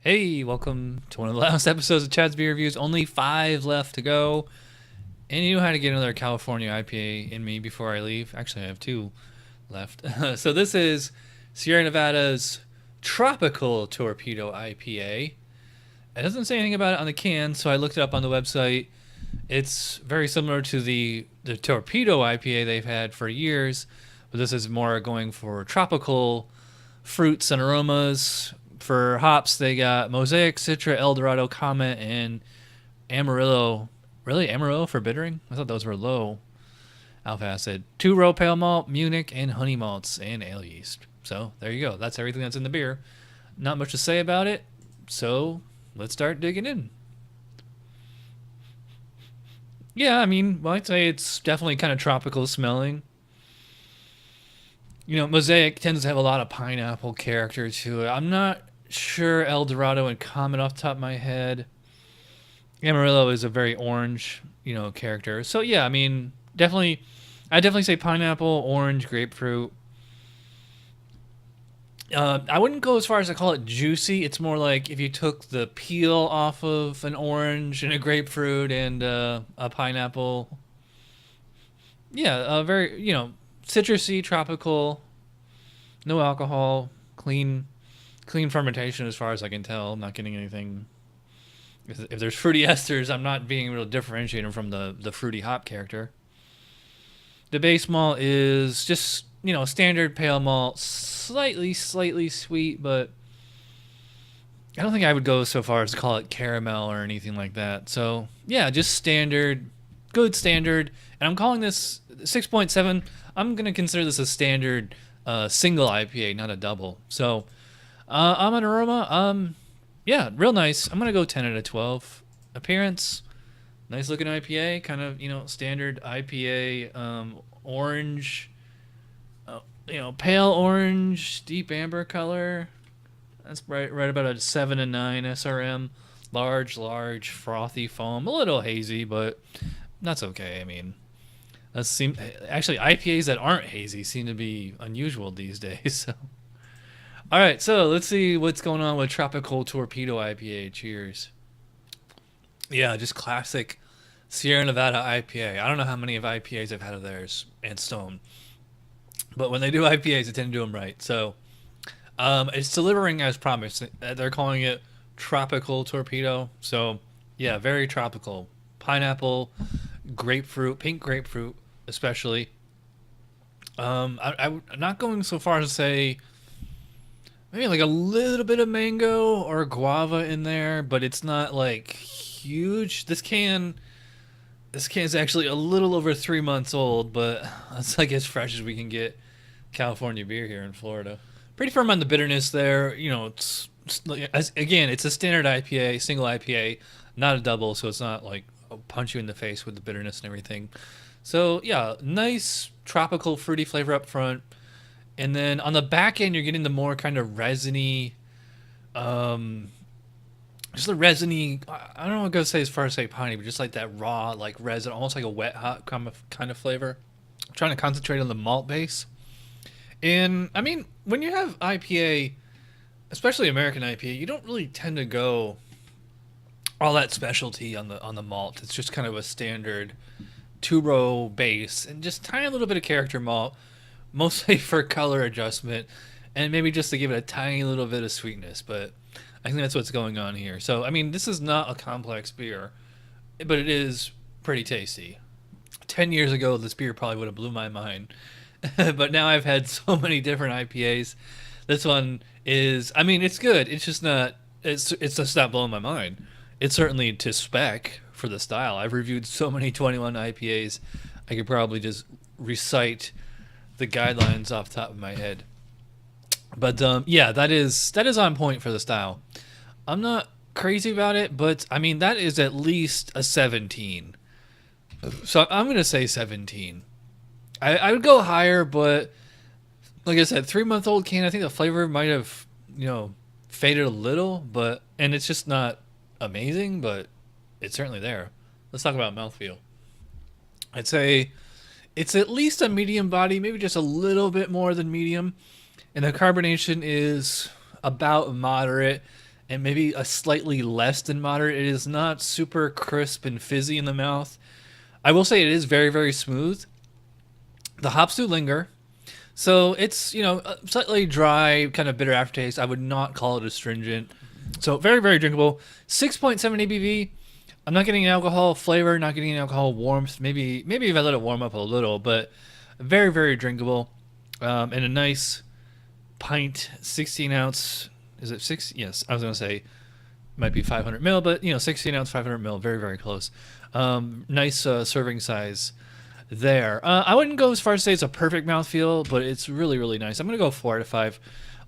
Hey, welcome to one of the last episodes of Chad's Beer Reviews. Only 5 left to go. And you know how to get another California IPA in me before I leave. Actually, I have 2 left. So this is Sierra Nevada's Tropical Torpedo IPA. It doesn't say anything about it on the can, so I looked it up on the website. It's very similar to the Torpedo IPA they've had for years, but this is more going for tropical fruits and aromas. For hops, they got Mosaic, Citra, Dorado, Comet, and Amarillo. Really? Amarillo for bittering? I thought those were low alpha acid. 2-row pale malt, Munich, and honey malts, and ale yeast. So, there you go. That's everything that's in the beer. Not much to say about it, so let's start digging in. Yeah, I mean, well, I'd say it's definitely kind of tropical smelling. You know, Mosaic tends to have a lot of pineapple character to it. I'm not sure Dorado and Comet off the top of my head. Amarillo is a very orange, character. So yeah, I mean, I definitely say pineapple, orange, grapefruit. I wouldn't go as far as to call it juicy. It's more like if you took the peel off of an orange and a grapefruit and a pineapple. Yeah, very, citrusy, tropical, no alcohol, clean fermentation as far as I can tell. I'm not getting anything. If there's fruity esters, I'm not being able to differentiate them from the fruity hop character. The base malt is just, standard pale malt, slightly sweet, but I don't think I would go so far as to call it caramel or anything like that. So, yeah, just standard, good standard. And I'm calling this 6.7. I'm going to consider this a standard single IPA, not a double. So, I'm an aroma. Yeah, real nice. I'm going to go 10 out of 12. Appearance, nice looking IPA, kind of, standard IPA, orange, pale orange, deep amber color. That's right about a 7 and 9 SRM. Large, frothy foam. A little hazy, but that's okay. I mean, actually IPAs that aren't hazy seem to be unusual these days. So, all right, so let's see what's going on with Tropical Torpedo IPA. Cheers. Yeah, just classic Sierra Nevada IPA. I don't know how many of IPAs I've had of theirs and Stone, but when they do IPAs, they tend to do them right. So, it's delivering as promised. They're calling it Tropical Torpedo. So, yeah, very tropical. Pineapple, grapefruit, pink grapefruit, especially. I'm not going so far as to say maybe like a little bit of mango or guava in there, but it's not like huge. This can is actually a little over 3 months old, but that's like as fresh as we can get California beer here in Florida. Pretty firm on the bitterness there. Again, it's a standard IPA, single IPA, not a double, so it's not like punch you in the face with the bitterness and everything. So yeah, nice tropical fruity flavor up front. And then on the back end, you're getting the more kind of resiny, just the resiny. I don't know what I'm gonna say as far as say piney, but just like that raw, like resin, almost like a wet hot kind of flavor. I'm trying to concentrate on the malt base. And I mean, when you have IPA, especially American IPA, you don't really tend to go all that specialty on the malt. It's just kind of a standard 2-row base and just tiny little bit of character malt. Mostly for color adjustment and maybe just to give it a tiny little bit of sweetness, but I think that's what's going on here. So, I mean, this is not a complex beer, but it is pretty tasty. 10 years ago, this beer probably would have blew my mind, but now I've had so many different IPAs. This one is, I mean, it's good. It's just not, it's just not blowing my mind. It's certainly to spec for the style. I've reviewed so many 21 IPAs, I could probably just recite the guidelines off the top of my head. But yeah, that is on point for the style. I'm not crazy about it, but I mean that is at least a 17. So I'm gonna say 17. I would go higher, but like I said, 3-month-old can. I think the flavor might have faded a little, and it's just not amazing, but it's certainly there. Let's talk about mouthfeel. I'd say it's at least a medium body, maybe just a little bit more than medium. And the carbonation is about moderate. and maybe a slightly less than moderate. It is not super crisp and fizzy in the mouth. I will say it is very, very smooth. The hops do linger. So it's, a slightly dry, kind of bitter aftertaste. I would not call it astringent. So very, very drinkable. 6.7 ABV. I'm not getting an alcohol flavor, not getting an alcohol warmth. Maybe if I let it warm up a little, but very, very drinkable. And a nice pint, 16 ounce. Is it 6? Yes, I was going to say might be 500 ml, but 16 ounce, 500 ml, very, very close. Nice serving size there. I wouldn't go as far as to say it's a perfect mouthfeel, but it's really, really nice. I'm going to go 4 out of 5.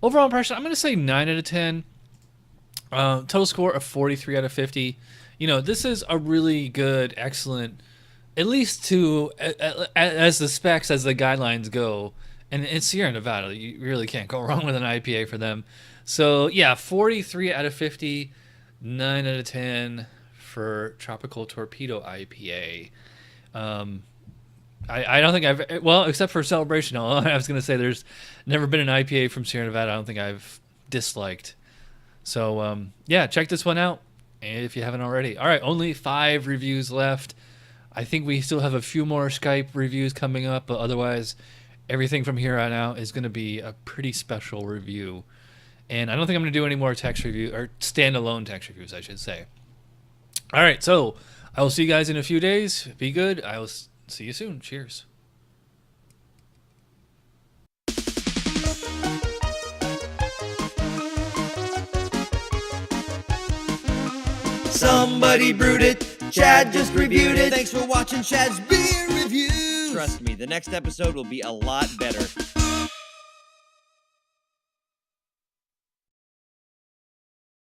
Overall impression, I'm going to say 9 out of 10. Total score of 43 out of 50. This is a really good, excellent, at least to, as the specs, as the guidelines go. And it's Sierra Nevada. You really can't go wrong with an IPA for them. So, yeah, 43 out of 50, 9 out of 10 for Tropical Torpedo IPA. I don't think I've, well, except for Celebration. I was going to say there's never been an IPA from Sierra Nevada I don't think I've disliked. So, yeah, check this one out if you haven't already. All right, only 5 reviews left. I think we still have a few more Skype reviews coming up, but otherwise, everything from here on out is going to be a pretty special review. And I don't think I'm going to do any more text review, or standalone text reviews, I should say. All right, so I will see you guys in a few days. Be good. I will see you soon. Cheers. Somebody brewed it. Chad just reviewed it. Thanks for watching Chad's Beer Reviews. Trust me, the next episode will be a lot better.